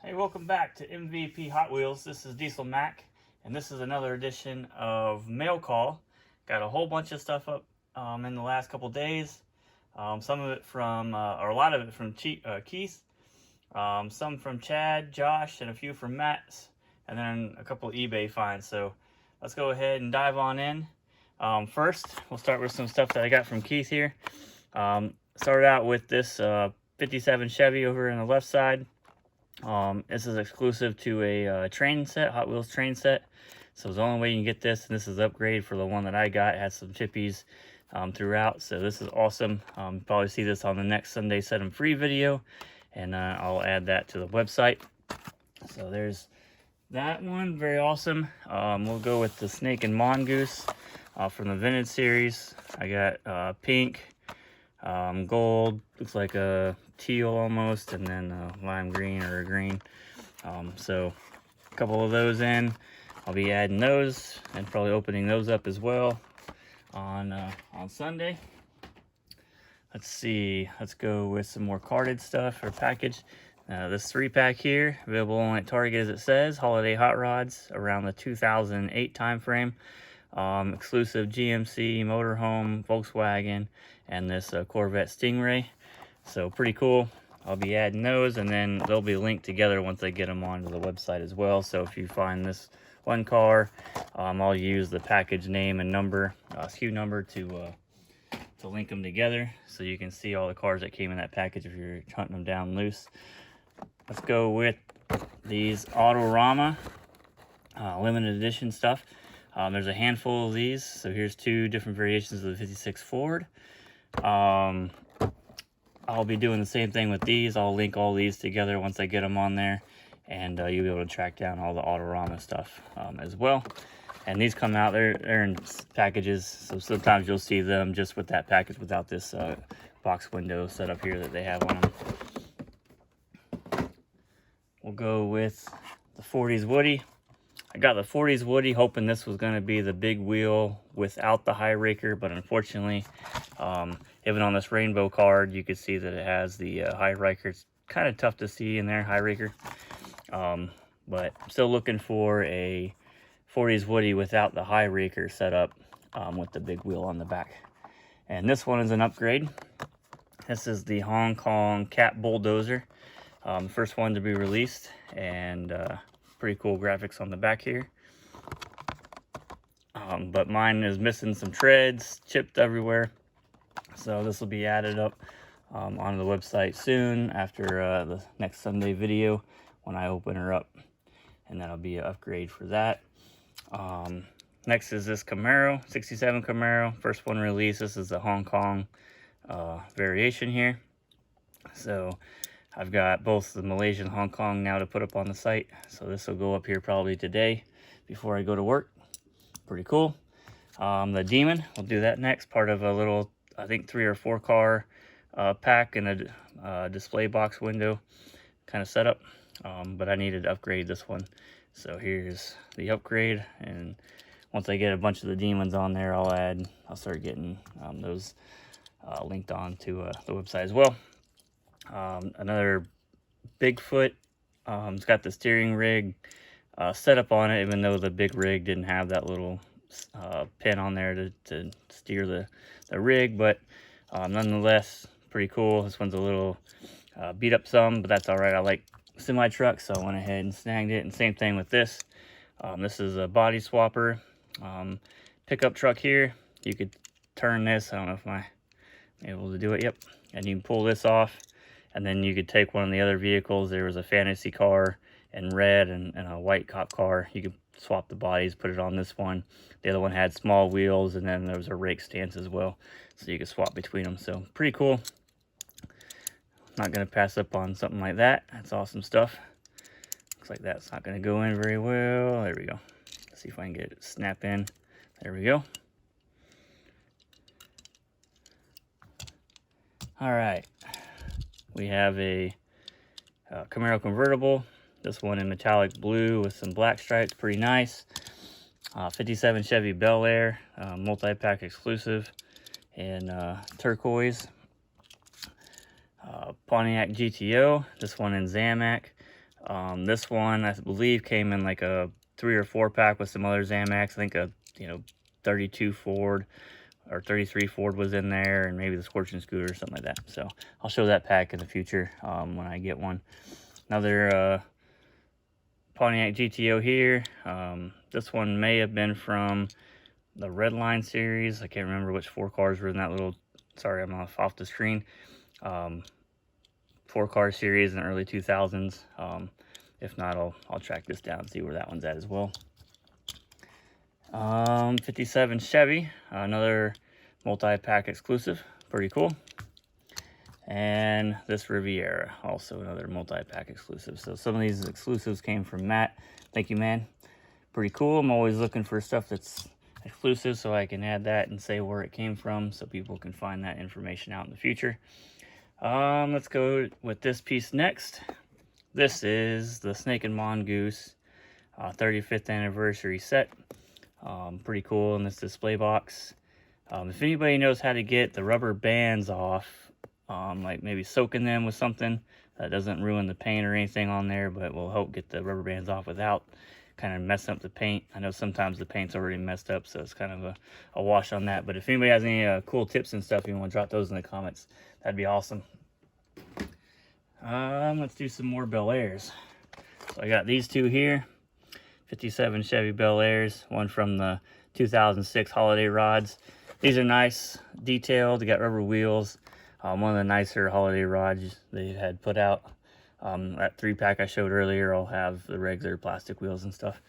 Hey, welcome back to MVP Hot Wheels. This is Diesel Mac, and this is another edition of Mail Call. Got a whole bunch of stuff up in the last couple days. Some of it from, or a lot of it from Keith, some from Chad, Josh, and a few from Matt, and then a couple eBay finds. So let's go ahead and dive on in. First, we'll start with some stuff that I got from Keith here. Started out with this 57 Chevy over in the left side. This is exclusive to a train set, Hot Wheels train set. So it's the only way you can get this, and this is upgrade for the one that I got. It has some chippies throughout, so this is awesome. Probably see this on the next Sunday Set 'em Free video, and I'll add that to the website. So there's that one, very awesome. We'll go with the Snake and Mongoose from the Vintage series. I got pink, gold, looks like a teal almost, and then lime green or a green. So a couple of those in. I'll be adding those and probably opening those up as well on Sunday. Let's see, let's go with some more carded stuff or package. This 3-pack here, available only at Target as it says. Holiday Hot Rods around the 2008 time frame. Exclusive GMC, Motorhome, Volkswagen, and this Corvette Stingray. So pretty cool. I'll be adding those, and then they'll be linked together once I get them onto the website as well. So if you find this one car, I'll use the package name and number, SKU number to link them together, so you can see all the cars that came in that package if you're hunting them down loose. Let's go with these Autorama limited edition stuff. There's a handful of these. So here's 2 different variations of the 56 Ford. I'll be doing the same thing with these. I'll link all these together once I get them on there, and you'll be able to track down all the Autorama stuff as well. And these come out, they're in packages, so sometimes you'll see them just with that package without this box window set up here that they have on them. We'll go with the 40s Woody. I got the 40s Woody hoping this was going to be the big wheel without the high raker, but unfortunately, even on this rainbow card, you can see that it has the high raker. It's kind of tough to see in there, high raker. But I'm still looking for a 40s Woody without the high raker setup with the big wheel on the back. And this one is an upgrade. This is the Hong Kong Cat Bulldozer. First one to be released, and pretty cool graphics on the back here. But mine is missing some treads, chipped everywhere. So this will be added up on the website soon after the next Sunday video when I open her up. And that'll be an upgrade for that. Next is this Camaro, 67 Camaro. First one released. This is the Hong Kong variation here. So I've got both the Malaysian and Hong Kong now to put up on the site. So this will go up here probably today before I go to work. Pretty cool. The Demon, we'll do that next. Part of a little, I think 3 or 4 car pack and a display box window kind of setup. But I needed to upgrade this one. So here's the upgrade. And once I get a bunch of the Demons on there, I'll start getting those linked on to the website as well. Another Bigfoot. It's got the steering rig set up on it, even though the big rig didn't have that little pin on there to steer the rig, but nonetheless pretty cool. This one's a little beat up some, but that's all right. I like semi trucks, so I went ahead and snagged it. And same thing with this. This is a body swapper pickup truck here. You could turn this. I don't know if I'm able to do it. Yep. And you can pull this off, and then you could take one of the other vehicles. There was a fantasy car in red and a white cop car. You could swap the bodies, put it on this one. The other one had small wheels, and then there was a rake stance as well, so you could swap between them. So pretty cool. Not going to pass up on something like that. That's awesome stuff. Looks like that's not going to go in very well. There we go. Let's see if I can get it to snap in. There we go. All right. We have a Camaro convertible. This one in metallic blue with some black stripes. Pretty nice. 57 Chevy Bel Air, multi-pack exclusive, and turquoise. Pontiac GTO, this one in Zamac, This one, I believe, came in like a 3 or 4 pack with some other Zamax. I think a 32 Ford or 33 Ford was in there, and maybe the Scorching Scooter or something like that. So I'll show that pack in the future when I get one. Another Pontiac GTO here. This one may have been from the Redline series. I can't remember which 4 cars were in that little, sorry, I'm off the screen. 4-car series in the early 2000s. If not, I'll track this down and see where that one's at as well. 57 Chevy, another multi-pack exclusive, pretty cool. And this Riviera, also another multi-pack exclusive. So some of these exclusives came from Matt. Thank you, man. Pretty cool. I'm always looking for stuff that's exclusive so I can add that and say where it came from so people can find that information out in the future. Let's go with this piece next. This is the Snake and Mongoose 35th anniversary set. Pretty cool in this display box. If anybody knows how to get the rubber bands off, like maybe soaking them with something that doesn't ruin the paint or anything on there, but will help get the rubber bands off without kind of messing up the paint. I know sometimes the paint's already messed up, so it's kind of a wash on that. But if anybody has any cool tips and stuff, you want to drop those in the comments, that'd be awesome. Let's do some more Bel Airs. So I got these two here, 57 Chevy Bel Airs, one from the 2006 holiday rods. These are nice, detailed. They got rubber wheels. One of the nicer holiday rods they had put out. That 3-pack I showed earlier will have the regular plastic wheels and stuff.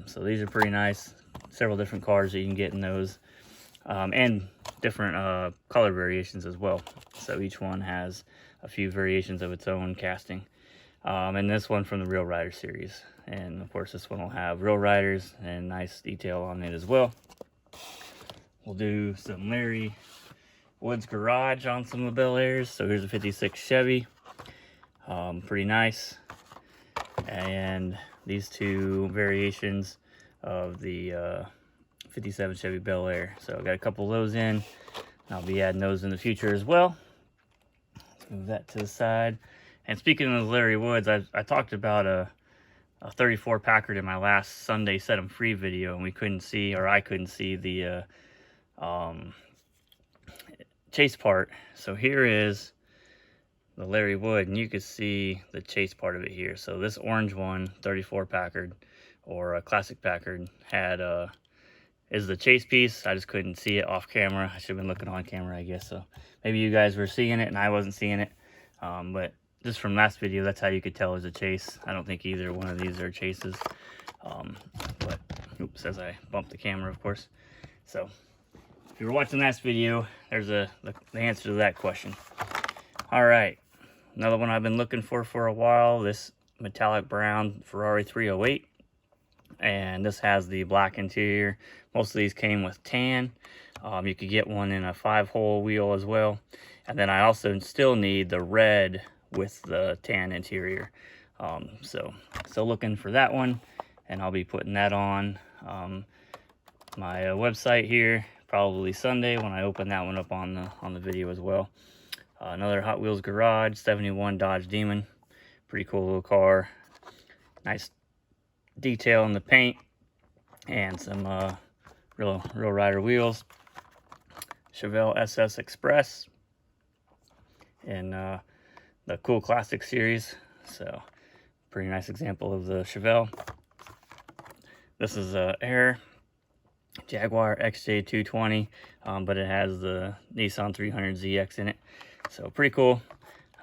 So these are pretty nice. Several different cars that you can get in those. And different color variations as well. So each one has a few variations of its own casting. And this one from the Real Rider series. And of course this one will have Real Riders and nice detail on it as well. We'll do some Larry Woods Garage on some of the Bel Airs. So here's a 56 Chevy. Pretty nice. And these two variations of the 57 Chevy Bel Air. So I got a couple of those in. I'll be adding those in the future as well. Let's move that to the side. And speaking of Larry Woods, I talked about a 34 Packard in my last Sunday Set 'em Free video, and we couldn't see, or I couldn't see the chase part. So here is the Larry Wood, and you can see the chase part of it here. So this orange one, 34 Packard, or a classic Packard, had is the chase piece. I just couldn't see it off camera. I should have been looking on camera, I guess. So maybe you guys were seeing it and I wasn't seeing it. But just from last video, that's how you could tell it was a chase. I don't think either one of these are chases. But oops, as I bumped the camera, of course. So if you were watching last video, there's the answer to that question. All right, another one I've been looking for a while, this metallic brown Ferrari 308. And this has the black interior. Most of these came with tan. You could get one in a 5-hole wheel as well. And then I also still need the red with the tan interior. So still looking for that one, and I'll be putting that on my website here probably Sunday when I open that one up on the video as well. Another Hot Wheels Garage 71 Dodge Demon. Pretty cool little car. Nice detail in the paint and some real Rider wheels. Chevelle SS Express in the Cool Classic series. So pretty nice example of the Chevelle. This is a Air Jaguar XJ220, but it has the Nissan 300ZX in it. So pretty cool.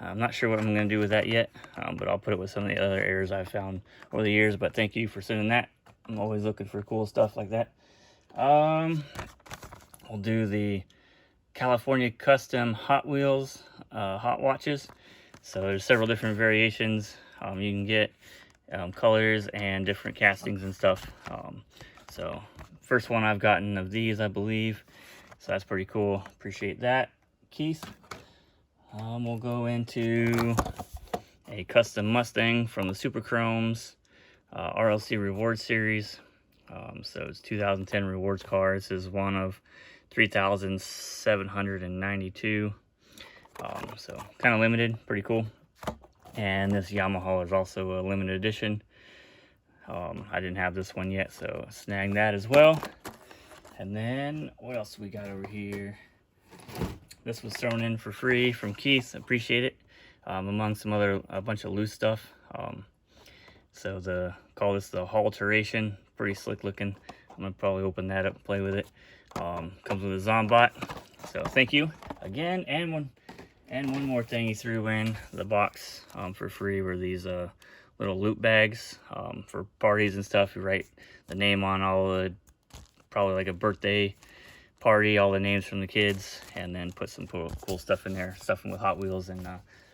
I'm not sure what I'm going to do with that yet, but I'll put it with some of the other Airs I've found over the years. But thank you for sending that. I'm always looking for cool stuff like that. We'll do the California Custom Hot Wheels Hot Watches. So there's several different variations you can get, colors and different castings and stuff. So first one I've gotten of these, I believe. So that's pretty cool. Appreciate that, Keith. We'll go into a custom Mustang from the Super Chromes RLC Rewards Series. So it's 2010 rewards car. This is one of 3,792. So kind of limited, pretty cool. And this Yamaha is also a limited edition. I didn't have this one yet, so snagged that as well. And then what else we got over here? This was thrown in for free from Keith. Appreciate it. Among some other, a bunch of loose stuff. So call this the Halteration. Pretty slick looking. I'm gonna probably open that up and play with it. Comes with a Zombot. So thank you again. And one more thing he threw in the box for free were these little loot bags for parties and stuff. You write the name on all the, probably like a birthday party, all the names from the kids, and then put some cool stuff in there, stuff them with Hot Wheels, and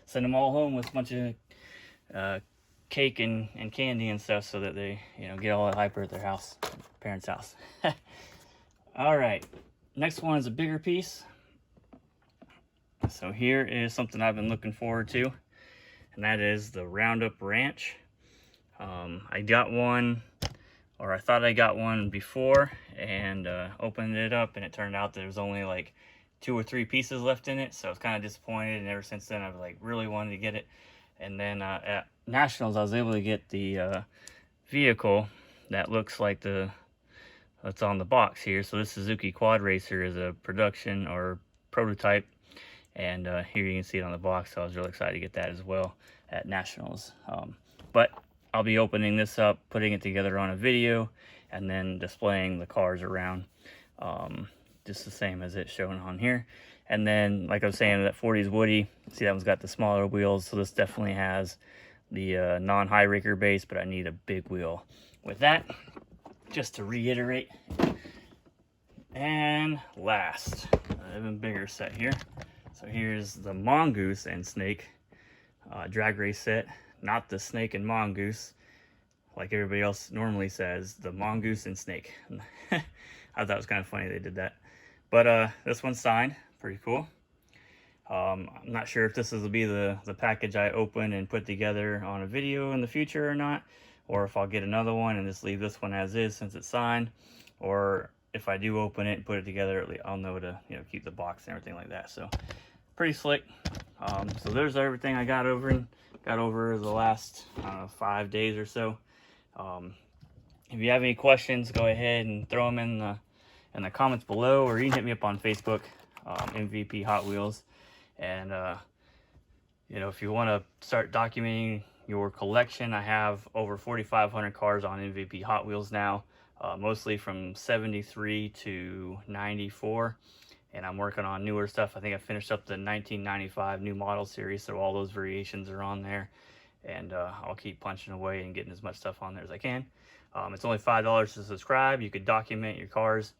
send them all home with a bunch of cake and candy and stuff, so that they, you know, get all that hyper at their house, parents' house. All right, next one is a bigger piece. So here is something I've been looking forward to, and that is the Roundup Ranch. I got one, or I thought I got one before, and opened it up, and it turned out there was only like 2 or 3 pieces left in it, so I was kind of disappointed, and ever since then I've like really wanted to get it. And then at Nationals I was able to get the vehicle that looks like that's on the box here. So this Suzuki Quad Racer is a production or prototype, and here you can see it on the box, so I was really excited to get that as well at Nationals. But I'll be opening this up, putting it together on a video, and then displaying the cars around, just the same as it's shown on here. And then, like I was saying, that 40s Woody, see that one's got the smaller wheels, so this definitely has the non-high raker base, but I need a big wheel with that, just to reiterate. And last, an even bigger set here. So here's the Mongoose and Snake drag race set. Not the Snake and Mongoose, like everybody else normally says, the Mongoose and Snake. I thought it was kind of funny they did that. But this one's signed, pretty cool. I'm not sure if this will be the package I open and put together on a video in the future or not, or if I'll get another one and just leave this one as is since it's signed, or if I do open it and put it together, I'll know to, you know, keep the box and everything like that. So pretty slick. So there's everything I got over the last 5 days or so. If you have any questions, go ahead and throw them in the comments below, or you can hit me up on Facebook, MVP Hot Wheels. And you know, if you want to start documenting your collection, I have over 4,500 cars on MVP Hot Wheels now, mostly from 73 to 94. And I'm working on newer stuff. I think I finished up the 1995 new model series, so all those variations are on there. And I'll keep punching away and getting as much stuff on there as I can. It's only $5 to subscribe. You could document your cars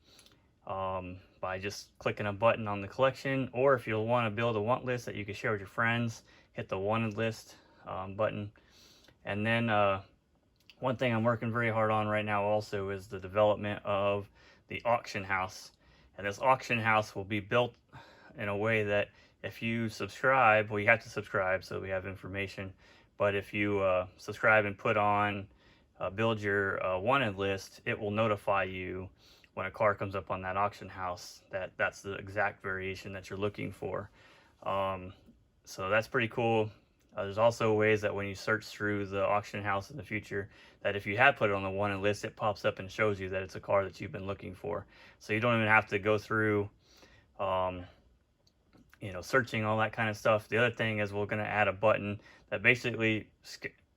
by just clicking a button on the collection, or if you'll want to build a want list that you can share with your friends, hit the wanted list button. And then one thing I'm working very hard on right now also is the development of the auction house. And this auction house will be built in a way that if you subscribe, well, you have to subscribe so we have information, but if you subscribe and put on build your wanted list, it will notify you when a car comes up on that auction house that that's the exact variation that you're looking for. So that's pretty cool. There's also ways that when you search through the auction house in the future, that if you have put it on the wanted list, it pops up and shows you that it's a car that you've been looking for. So you don't even have to go through, you know, searching all that kind of stuff. The other thing is we're going to add a button that basically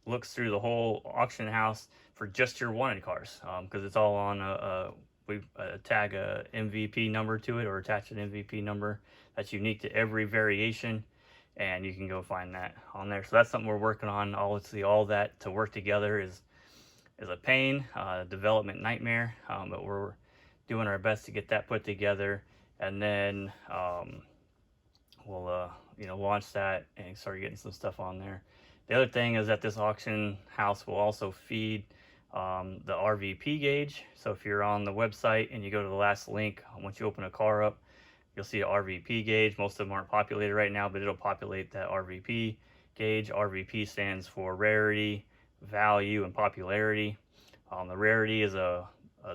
looks through the whole auction house for just your wanted cars, because it's all on we tag a MVP number to it, or attach an MVP number that's unique to every variation, and you can go find that on there. So that's something we're working on. Obviously, all that to work together is a pain, development nightmare, but we're doing our best to get that put together, and then we'll you know, launch that and start getting some stuff on there. The other thing is that this auction house will also feed the RVP gauge. So if you're on the website and you go to the last link, once you open a car up, you'll see a RVP gauge. Most of them aren't populated right now, but it'll populate that RVP gauge. RVP stands for rarity, value, and popularity. The rarity is a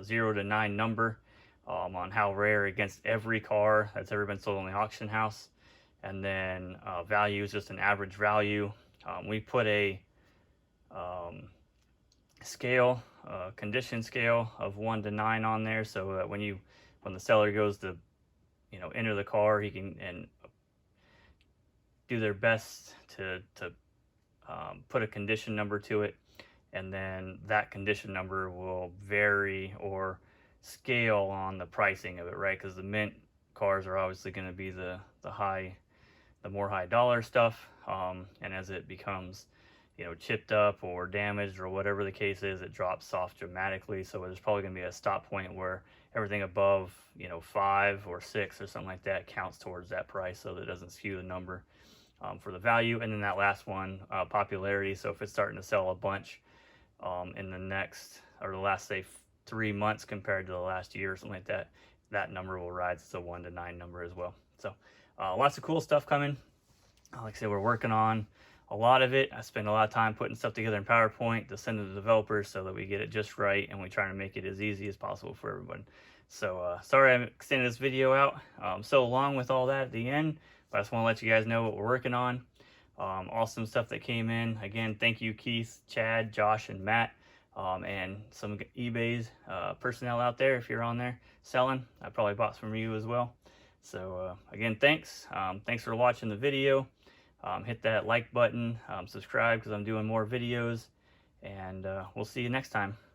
0 to 9 number on how rare against every car that's ever been sold in the auction house. And then value is just an average value We put a scale, condition scale of 1 to 9 on there, so that when the seller goes to, enter the car, he can and do their best to put a condition number to it, and then that condition number will vary or scale on the pricing of it, right? Because the mint cars are obviously going to be the more high dollar stuff, and as it becomes chipped up or damaged or whatever the case is, it drops off dramatically. So there's probably going to be a stop point where everything above 5 or 6 or something like that counts towards that price, so that it doesn't skew the number for the value. And then that last one, popularity. So if it's starting to sell a bunch in the last say 3 months compared to the last year or something like that, that number will rise to the 1 to 9 number as well. So lots of cool stuff coming. Like I said, we're working on a lot of it. I spend a lot of time putting stuff together in PowerPoint to send to the developers so that we get it just right, and we try to make it as easy as possible for everyone. So sorry I extended this video out so long with all that at the end, but I just want to let you guys know what we're working on. Awesome stuff that came in. Again, thank you Keith, Chad, Josh, and Matt, and some eBay's personnel out there. If you're on there selling, I probably bought some from you as well. So again, thanks for watching the video. Hit that like button, subscribe, because I'm doing more videos, and we'll see you next time.